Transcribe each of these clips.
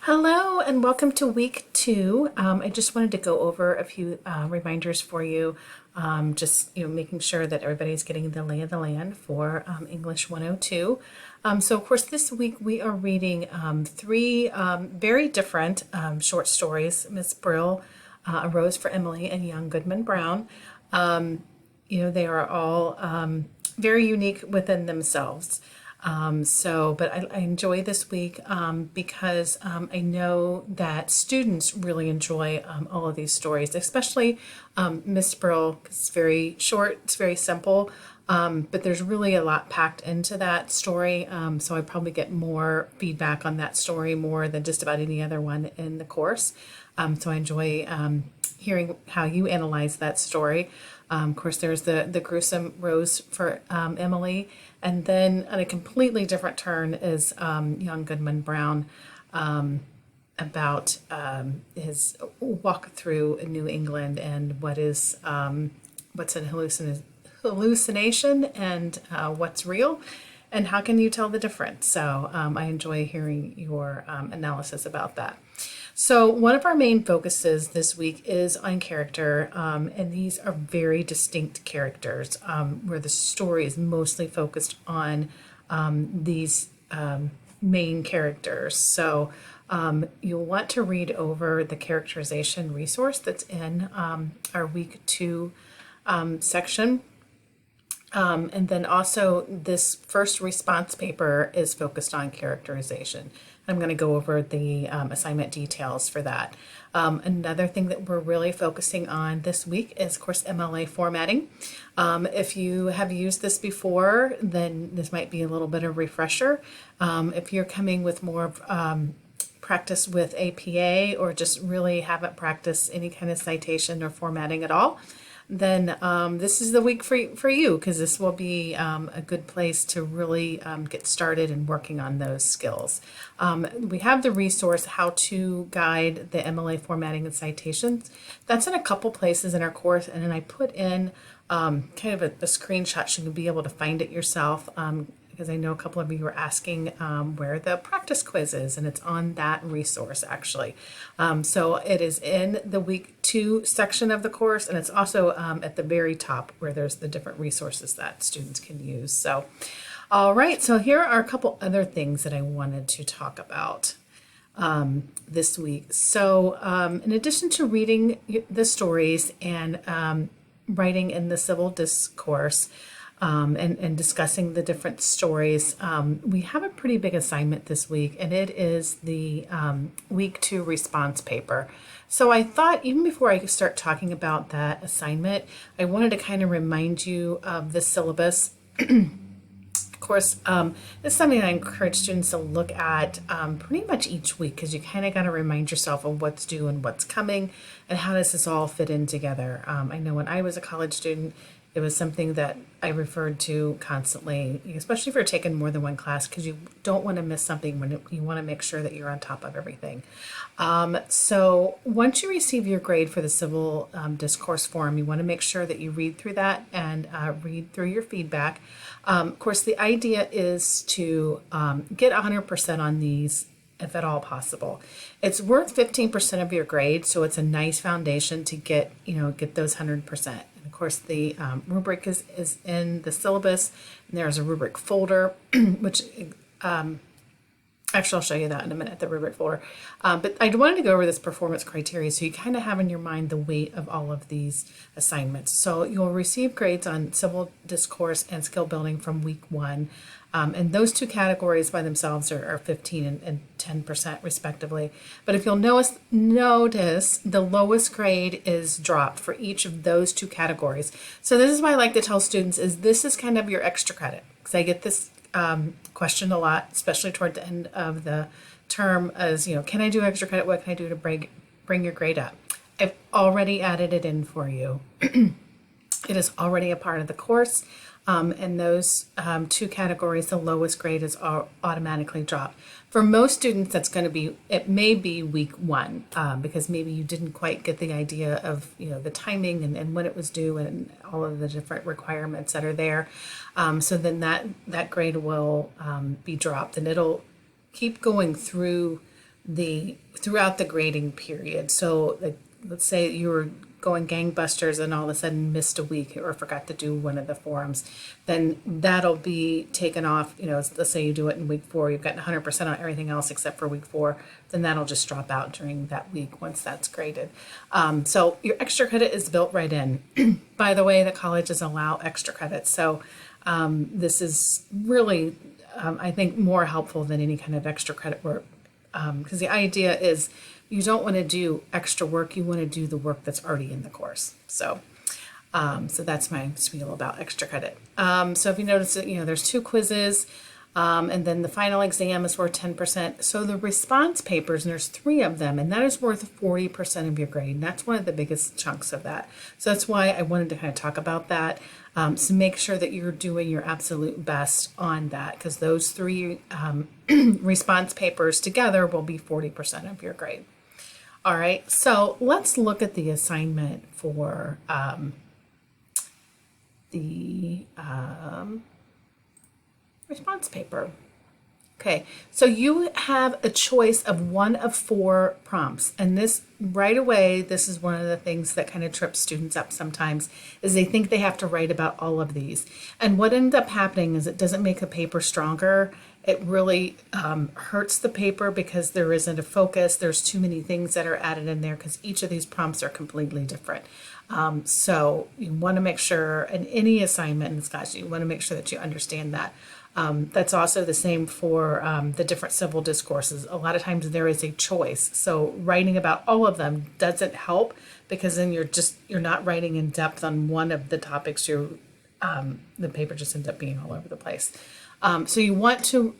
Hello and welcome to week two. I just wanted to go over a few reminders for you, just making sure that everybody's getting the lay of the land for English 102. So of course this week we are reading three very different short stories. Miss Brill, A Rose for Emily, and Young Goodman Brown. They are all very unique within themselves. But I enjoy this week because I know that students really enjoy all of these stories, especially Miss Brill, 'cause it's very short, it's very simple, but there's really a lot packed into that story. So I probably get more feedback on that story more than just about any other one in the course. So I enjoy hearing how you analyze that story. Of course, there's the gruesome Rose for Emily, and then on a completely different turn is Young Goodman Brown about his walk through New England and what's an hallucination and what's real, and how can you tell the difference. So I enjoy hearing your analysis about that. So one of our main focuses this week is on character, and these are very distinct characters where the story is mostly focused on these main characters. So you'll want to read over the characterization resource that's in our week two section. And then also this first response paper is focused on characterization. I'm going to go over the assignment details for that. Another thing that we're really focusing on this week is, of course, MLA formatting. If you have used this before, then this might be a little bit of a refresher. If you're coming with more practice with APA or just really haven't practiced any kind of citation or formatting at all, then this is the week for you, because this will be a good place to really get started in working on those skills. We have the resource, How to Guide the MLA Formatting and Citations. That's in a couple places in our course, and then I put in kind of a screenshot so you can be able to find it yourself. Because I know a couple of you were asking where the practice quiz is, and it's on that resource actually. So it is in the week two section of the course, and it's also at the very top where there's the different resources that students can use. So, all right, so here are a couple other things that I wanted to talk about this week. So in addition to reading the stories and writing in the civil discourse, and discussing the different stories, we have a pretty big assignment this week, and it is the week two response paper. So I thought, even before I start talking about that assignment, I wanted to kind of remind you of the syllabus. Of course, it's something I encourage students to look at pretty much each week, because you kind of got to remind yourself of what's due and what's coming, and how does this all fit in together. I know when I was a college student, it was something that I referred to constantly, especially if you're taking more than one class, because you don't want to miss something when you want to make sure that you're on top of everything. So once you receive your grade for the civil discourse form, you want to make sure that you read through that and read through your feedback. Of course, the idea is to get 100% on these, if at all possible. It's worth 15% of your grade, so it's a nice foundation to get those 100%. And of course, the rubric is in the syllabus, and there's a rubric folder, which actually I'll show you that in a minute, the rubric folder. But I wanted to go over this performance criteria so you kind of have in your mind the weight of all of these assignments. So you'll receive grades on civil discourse and skill building from week one. And those two categories by themselves are 15 and 10% respectively. But if you'll notice the lowest grade is dropped for each of those two categories. So this is why I like to tell students is this is kind of your extra credit, because I get this question a lot, especially toward the end of the term, as can I do extra credit? What can I do to bring your grade up? I've already added it in for you. It is already a part of the course. And those two categories, the lowest grade is automatically dropped. For most students, it may be week one, because maybe you didn't quite get the idea of, the timing and when it was due and all of the different requirements that are there. So then that grade will be dropped, and it'll keep going through throughout the grading period. So like, let's say you were going gangbusters and all of a sudden missed a week or forgot to do one of the forums, then that'll be taken off. Let's say you do it in week 4, you've gotten 100% on everything else except for week 4, then that'll just drop out during that week once that's graded. So your extra credit is built right in. By the way, the colleges allow extra credits. So this is really, I think, more helpful than any kind of extra credit work. Because the idea is you don't want to do extra work, you want to do the work that's already in the course. So that's my spiel about extra credit. So if you notice that, there's 2 quizzes, and then the final exam is worth 10%. So the response papers, and there's 3 of them, and that is worth 40% of your grade. And that's one of the biggest chunks of that. So that's why I wanted to kind of talk about that. So make sure that you're doing your absolute best on that, because those 3 response papers together will be 40% of your grade. All right, so let's look at the assignment for the response paper. Okay, so you have a choice of one of 4 prompts, and this right away, this is one of the things that kind of trips students up sometimes, is they think they have to write about all of these. And what ends up happening is it doesn't make a paper stronger. It really hurts the paper because there isn't a focus. There's too many things that are added in there because each of these prompts are completely different. So you want to make sure, in any assignment in this class, you want to make sure that you understand that. That's also the same for the different civil discourses. A lot of times there is a choice. So writing about all of them doesn't help, because then you're not writing in depth on one of the topics. The paper just ends up being all over the place. So you want to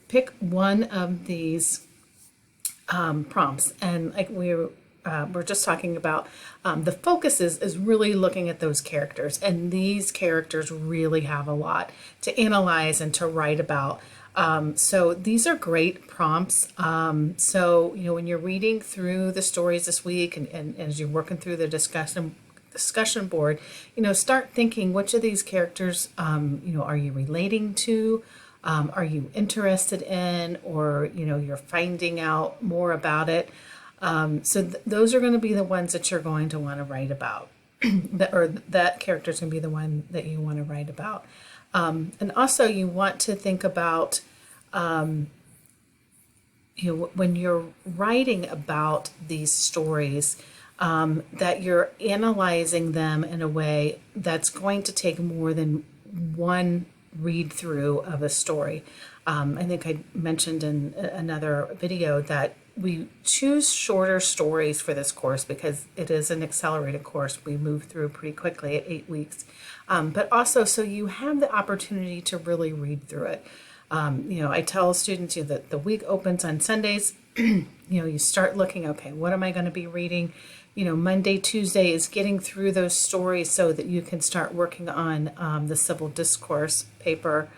pick one of these prompts, and like we're just talking about, the focus is really looking at those characters, and these characters really have a lot to analyze and to write about. So these are great prompts. So when you're reading through the stories this week, and as you're working through the discussion board, start thinking, which of these characters are you relating to, are you interested in, or you're finding out more about it. So those are going to be the ones that you're going to want to write about, that character is going to be the one that you want to write about. And also you want to think about, when you're writing about these stories, that you're analyzing them in a way that's going to take more than one read through of a story. I think I mentioned in another video that we choose shorter stories for this course because it is an accelerated course. We move through pretty quickly at 8 weeks, but also so you have the opportunity to really read through it. I tell students that the week opens on Sundays. You start looking, okay, what am I going to be reading? Monday, Tuesday is getting through those stories so that you can start working on the civil discourse paper,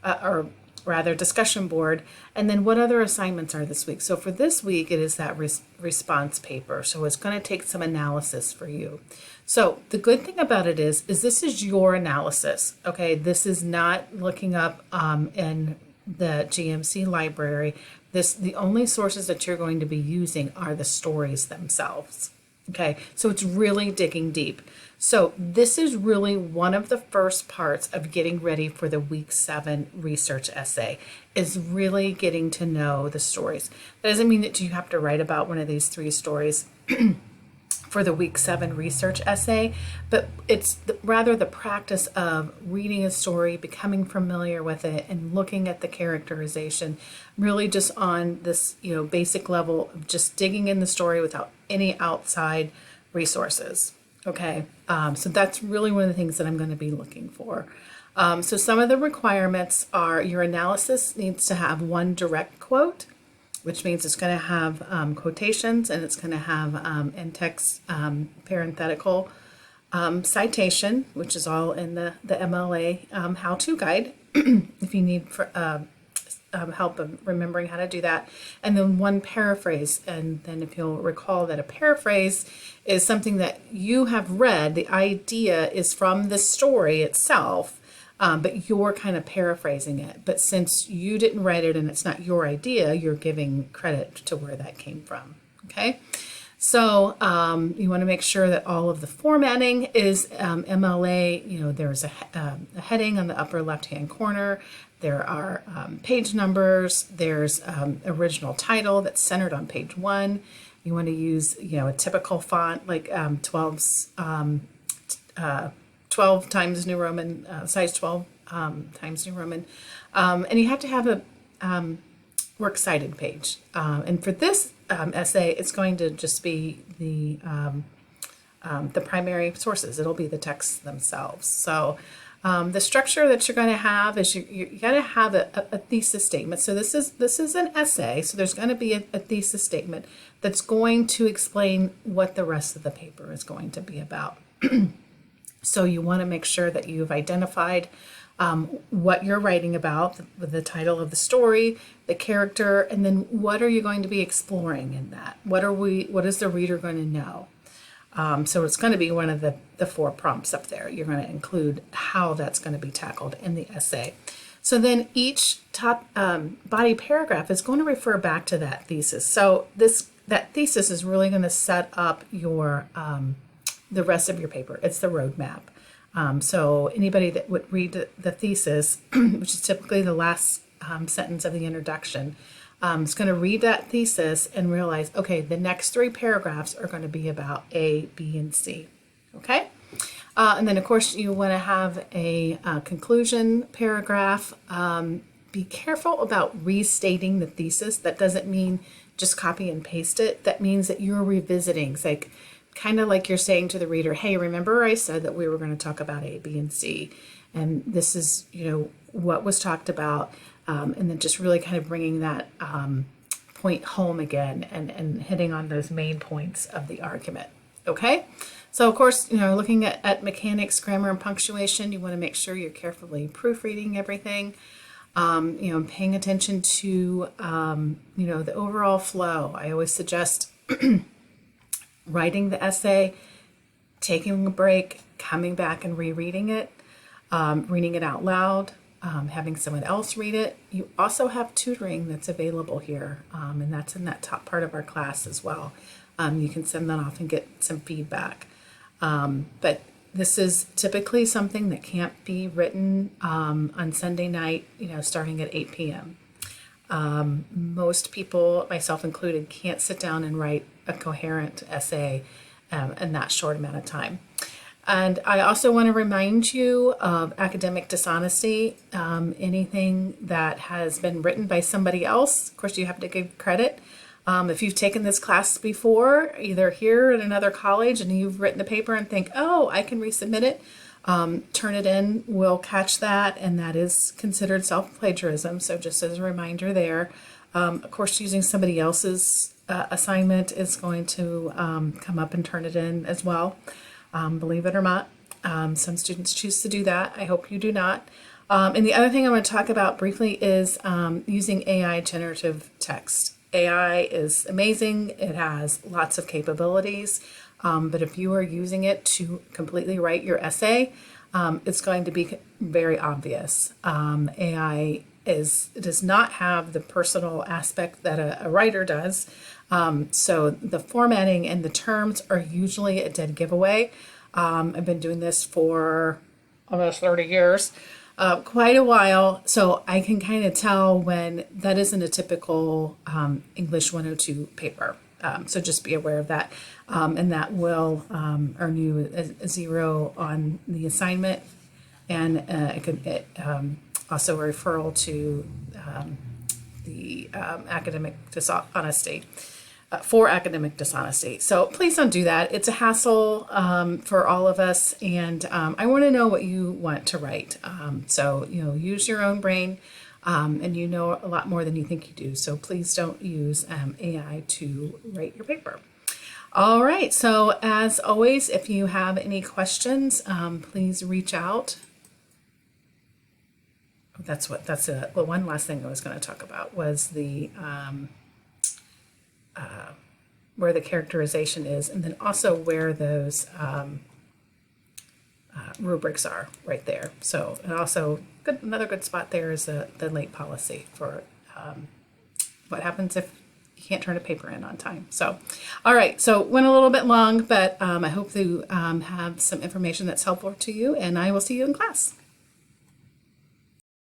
or rather discussion board. And then what other assignments are this week? So for this week, it is that response paper. So it's going to take some analysis for you. So the good thing about it is this is your analysis. Okay, this is not looking up in the GMC library. The only sources that you're going to be using are the stories themselves. Okay, so it's really digging deep. So this is really one of the first parts of getting ready for the week 7 research essay, is really getting to know the stories. That doesn't mean that you have to write about one of these 3 stories for the week 7 research essay, but it's rather the practice of reading a story, becoming familiar with it, and looking at the characterization, really just on this basic level of just digging in the story without any outside resources. Okay, so that's really one of the things that I'm going to be looking for. So some of the requirements are your analysis needs to have 1 direct quote, which means it's going to have quotations, and it's going to have in-text parenthetical citation, which is all in the MLA how-to guide if you need help of remembering how to do that. And then 1 paraphrase. And then if you'll recall that a paraphrase is something that you have read, the idea is from the story itself, but you're kind of paraphrasing it. But since you didn't write it and it's not your idea, you're giving credit to where that came from. Okay. So you want to make sure that all of the formatting is MLA. You know, there's a heading on the upper left-hand corner. There are page numbers. There's original title that's centered on page 1. You want to use, you know, a typical font like 12 times New Roman, size 12 times New Roman. And you have to have a works cited page. And for this essay, it's going to just be the primary sources. It'll be the texts themselves. So the structure that you're going to have is you got to have a thesis statement. So this is an essay. So there's going to be a thesis statement that's going to explain what the rest of the paper is going to be about. So you want to make sure that you've identified what you're writing about, the title of the story, the character, and then what are you going to be exploring in that? What is the reader going to know? So it's going to be one of the 4 prompts up there. You're going to include how that's going to be tackled in the essay. So then each top body paragraph is going to refer back to that thesis. So that thesis is really going to set up your the rest of your paper. It's the roadmap. So anybody that would read the thesis, which is typically the last sentence of the introduction, is going to read that thesis and realize, okay, the next 3 paragraphs are going to be about A, B, and C. Okay? And then, of course, you want to have a conclusion paragraph. Be careful about restating the thesis. That doesn't mean just copy and paste it. That means that you're revisiting. It's like, kind of like you're saying to the reader, hey, remember I said that we were going to talk about A, B, and C, and this is, you know, what was talked about, and then just really kind of bringing that point home again and hitting on those main points of the argument. Okay, so of course, you know, looking at mechanics, grammar, and punctuation, you want to make sure you're carefully proofreading everything, you know, paying attention to, you know, the overall flow. I always suggest writing the essay, taking a break, coming back and rereading it, reading it out loud, having someone else read it. You also have tutoring that's available here, and that's in that top part of our class as well. You can send that off and get some feedback. But this is typically something that can't be written on Sunday night, you know, starting at 8 p.m. Most people, myself included, can't sit down and write a coherent essay in that short amount of time. And I also want to remind you of academic dishonesty. Anything that has been written by somebody else, of course, you have to give credit. If you've taken this class before, either here at another college, and you've written a paper and think, oh, I can resubmit it, turn it in, we'll catch that, and that is considered self-plagiarism. So just as a reminder there, of course, using somebody else's assignment is going to come up and turn it in as well. Believe it or not, some students choose to do that. I hope you do not. And the other thing I want to talk about briefly is using AI generative text. AI is amazing. It has lots of capabilities. But if you are using it to completely write your essay, it's going to be very obvious. AI does not have the personal aspect that a writer does. So the formatting and the terms are usually a dead giveaway. I've been doing this for almost 30 years, quite a while. So I can kind of tell when that isn't a typical English 102 paper. So just be aware of that. And that will earn you a 0 on the assignment. And it could also a referral to the academic dishonesty, for academic dishonesty. So please don't do that. It's a hassle for all of us. And I want to know what you want to write. So, you know, use your own brain. And you know a lot more than you think you do. So please don't use AI to write your paper. All right. So as always, if you have any questions, please reach out. That's the one last thing I was going to talk about was the where the characterization is, and then also where those rubrics are right there. So, and also another good spot there is the late policy for what happens if you can't turn a paper in on time. So, all right, so went a little bit long, but I hope to have some information that's helpful to you, and I will see you in class.